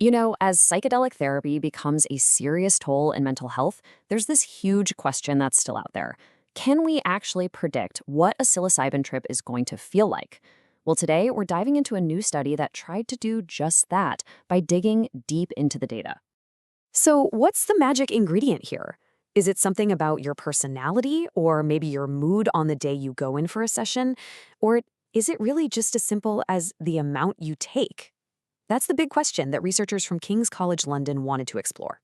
As psychedelic therapy becomes a serious toll in mental health, there's this huge question that's still out there. Can we actually predict what a psilocybin trip is going to feel like? Well, today we're diving into a new study that tried to do just that by digging deep into the data. So, what's the magic ingredient here? Is it something about your personality or maybe your mood on the day you go in for a session? Or is it really just as simple as the amount you take? That's the big question that researchers from King's College London wanted to explore.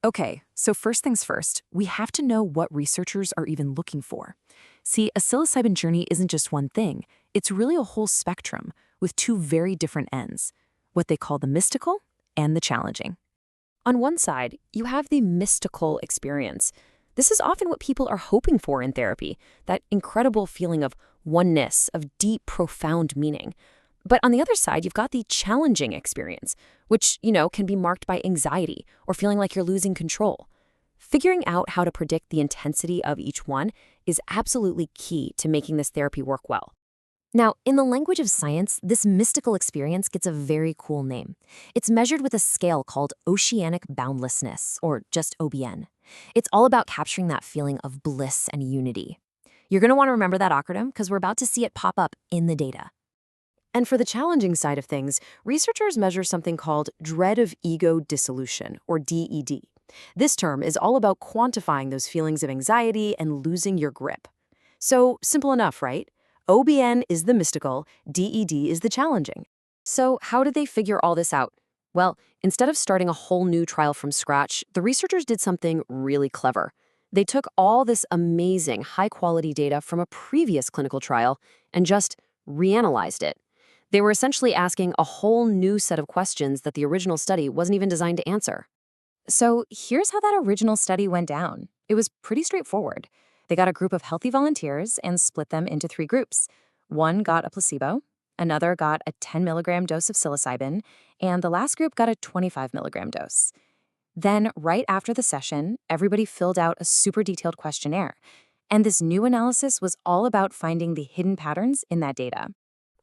Okay, so first things first, we have to know what researchers are even looking for. See, a psilocybin journey isn't just one thing, it's really a whole spectrum with two very different ends, what they call the mystical and the challenging. On one side, you have the mystical experience. This is often what people are hoping for in therapy, that incredible feeling of oneness, of deep, profound meaning. But on the other side, you've got the challenging experience, which, can be marked by anxiety or feeling like you're losing control. Figuring out how to predict the intensity of each one is absolutely key to making this therapy work well. Now, in the language of science, this mystical experience gets a very cool name. It's measured with a scale called oceanic boundlessness, or just OBN. It's all about capturing that feeling of bliss and unity. You're going to want to remember that acronym because we're about to see it pop up in the data. And for the challenging side of things, researchers measure something called dread of ego dissolution, or DED. This term is all about quantifying those feelings of anxiety and losing your grip. So, simple enough, right? OBN is the mystical, DED is the challenging. So, how did they figure all this out? Well, instead of starting a whole new trial from scratch, the researchers did something really clever. They took all this amazing, high-quality data from a previous clinical trial and just reanalyzed it. They were essentially asking a whole new set of questions that the original study wasn't even designed to answer. So here's how that original study went down. It was pretty straightforward. They got a group of healthy volunteers and split them into three groups. One got a placebo, another got a 10 milligram dose of psilocybin, and the last group got a 25 milligram dose. Then, right after the session, everybody filled out a super detailed questionnaire. And this new analysis was all about finding the hidden patterns in that data.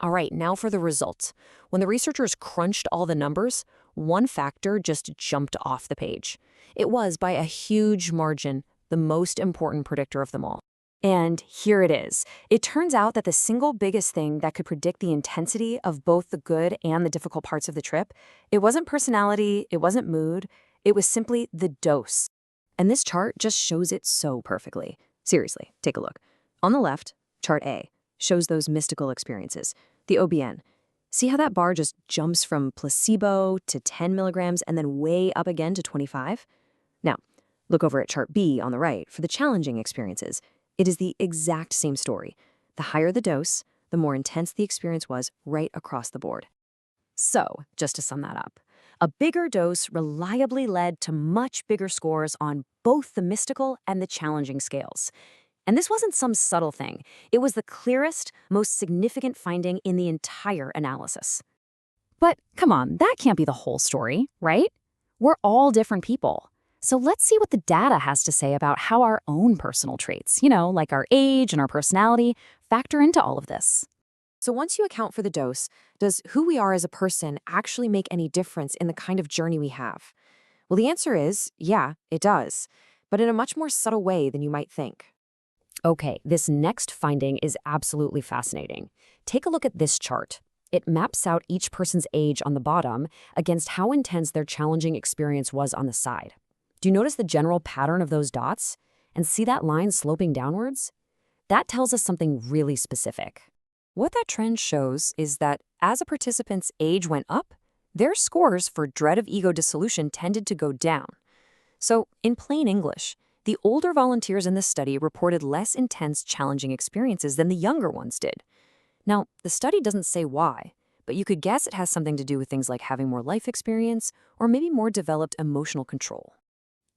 All right, now for the results. When the researchers crunched all the numbers, one factor just jumped off the page. It was, by a huge margin, the most important predictor of them all. And here it is. It turns out that the single biggest thing that could predict the intensity of both the good and the difficult parts of the trip, it wasn't personality, it wasn't mood, it was simply the dose. And this chart just shows it so perfectly. Seriously, take a look. On the left, chart A shows those mystical experiences, the OBN. See how that bar just jumps from placebo to 10 milligrams and then way up again to 25? Now, look over at chart B on the right for the challenging experiences. It is the exact same story. The higher the dose, the more intense the experience was right across the board. So, just to sum that up, a bigger dose reliably led to much bigger scores on both the mystical and the challenging scales. And this wasn't some subtle thing. It was the clearest, most significant finding in the entire analysis. But come on, that can't be the whole story, right? We're all different people. So let's see what the data has to say about how our own personal traits, like our age and our personality, factor into all of this. So once you account for the dose, does who we are as a person actually make any difference in the kind of journey we have? Well, the answer is, yeah, it does, but in a much more subtle way than you might think. Okay, this next finding is absolutely fascinating. Take a look at this chart. It maps out each person's age on the bottom against how intense their challenging experience was on the side. Do you notice the general pattern of those dots? And see that line sloping downwards? That tells us something really specific. What that trend shows is that as a participant's age went up, their scores for dread of ego dissolution tended to go down. So, in plain English, the older volunteers in this study reported less intense, challenging experiences than the younger ones did. Now, the study doesn't say why, but you could guess it has something to do with things like having more life experience or maybe more developed emotional control.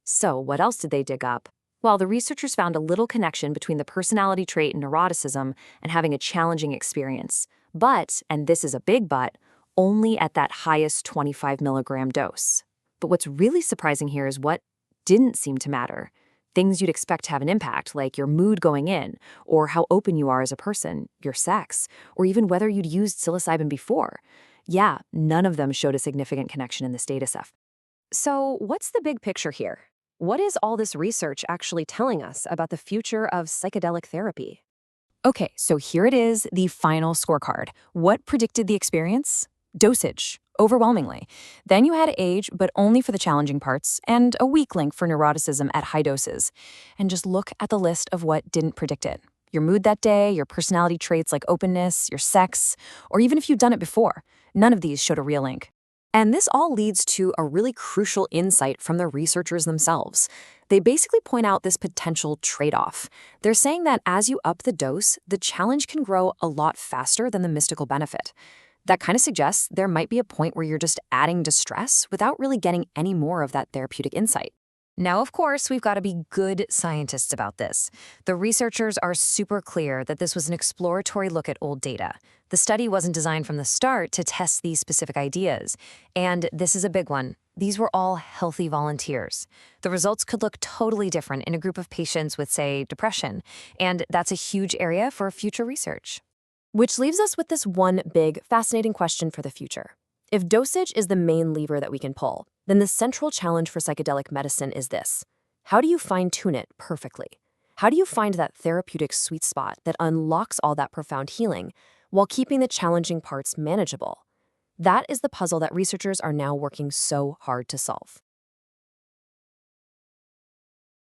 So, what else did they dig up? Well, the researchers found a little connection between the personality trait neuroticism and having a challenging experience. But, and this is a big but, only at that highest 25 milligram dose. But what's really surprising here is what didn't seem to matter. Things you'd expect to have an impact, like your mood going in, or how open you are as a person, your sex, or even whether you'd used psilocybin before. Yeah, none of them showed a significant connection in this dataset. So, what's the big picture here? What is all this research actually telling us about the future of psychedelic therapy? Okay, so here it is, the final scorecard. What predicted the experience? Dosage, overwhelmingly. Then you had age, but only for the challenging parts, and a weak link for neuroticism at high doses. And just look at the list of what didn't predict it. Your mood that day, your personality traits like openness, your sex, or even if you've done it before. None of these showed a real link. And this all leads to a really crucial insight from the researchers themselves. They basically point out this potential trade-off. They're saying that as you up the dose, the challenge can grow a lot faster than the mystical benefit. That kind of suggests there might be a point where you're just adding distress without really getting any more of that therapeutic insight. Now, of course, we've got to be good scientists about this. The researchers are super clear that this was an exploratory look at old data. The study wasn't designed from the start to test these specific ideas. And this is a big one. These were all healthy volunteers. The results could look totally different in a group of patients with, say, depression. And that's a huge area for future research. Which leaves us with this one big, fascinating question for the future. If dosage is the main lever that we can pull, then the central challenge for psychedelic medicine is this. How do you fine-tune it perfectly? How do you find that therapeutic sweet spot that unlocks all that profound healing while keeping the challenging parts manageable? That is the puzzle that researchers are now working so hard to solve.